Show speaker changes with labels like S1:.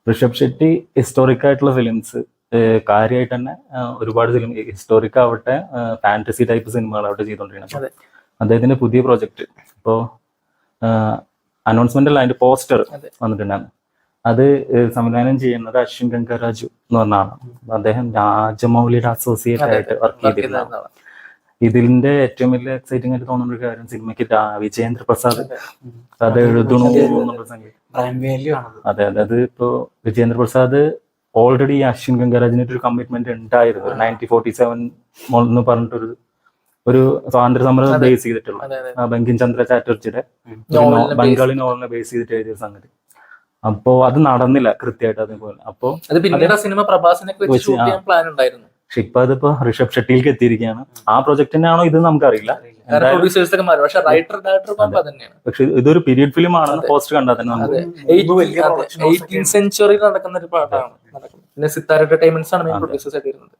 S1: Rishabh Shetty historic ആയിട്ടുള്ള films കാര്യമായിട്ട് തന്നെ ഒരുപാട് ഫിലിം ഹിസ്റ്റോറിക് ആവട്ടെ ഫാന്റസി ടൈപ്പ് സിനിമകളാവട്ടെ ചെയ്തുകൊണ്ടിരിക്കുന്നത്. അദ്ദേഹത്തിന്റെ പുതിയ പ്രോജക്റ്റ് ഇപ്പോൾ അനൗൺസ്മെന്റ് അല്ല, അതിന്റെ പോസ്റ്റർ വന്നിട്ടുണ്ടായിരുന്നു. അത് സംവിധാനം ചെയ്യുന്നത് അശ്വിൻ ഗംഗരാജു എന്ന് പറഞ്ഞ ആളാണ്. അദ്ദേഹം രാജമൗലിയുടെ അസോസിയേറ്റ് ആയിട്ട് വർക്ക് ചെയ്തിരുന്നതാണ്. ഇതിന്റെ ഏറ്റവും വലിയ എക്സൈറ്റിംഗ് ആയിട്ട് തോന്നുന്ന ഒരു കാര്യം, സിനിമയ്ക്ക് വിജയേന്ദ്ര പ്രസാദ് കഥ എഴുതണു എന്നുള്ള സംഗീതം. അതെ അതെ, അത് ഇപ്പോ വിജയേന്ദ്ര പ്രസാദ് ഓൾറെഡി അശ്വിൻ ഗംഗരാജിനായിട്ട് ഒരു കമ്മിറ്റ്മെന്റ് ഉണ്ടായിരുന്നു. 1947 എന്ന് പറഞ്ഞിട്ടൊരു സ്വാതന്ത്ര്യ സമരം ബേസ് ചെയ്തിട്ടുള്ള ബങ്കിം ചന്ദ്ര ചാറ്റർജിയുടെ ബംഗാളി നോവലിനെ ബേസ് ചെയ്തിട്ട് എഴുതിയ സംഗതി. അപ്പോ അത് നടന്നില്ല കൃത്യമായിട്ട് അതേപോലെ. അപ്പോ പക്ഷെ ഇപ്പൊ അതിപ്പോ ഋഷഭ് ഷെട്ടിയിലേക്ക് എത്തിയിരിക്കുകയാണ്. ആ പ്രൊജക്ടിന്റെ ആണോ ഇത് നമുക്കറിയില്ല. പക്ഷെ ഇതൊരു പീരിയഡ് ഫിലിം ആണെന്ന് പോസ്റ്റ് കണ്ടാൽ തന്നെ നമുക്ക്
S2: 18th സെഞ്ചുറിയിൽ നടക്കുന്ന ഒരു പാട്ടാണ്. പിന്നെ സിത്താര എന്റർടൈൻമെന്റ്സ് ആണ് മെയിൻ പ്രൊഡ്യൂസേഴ്സ് ആയിട്ട് വരുന്നത്.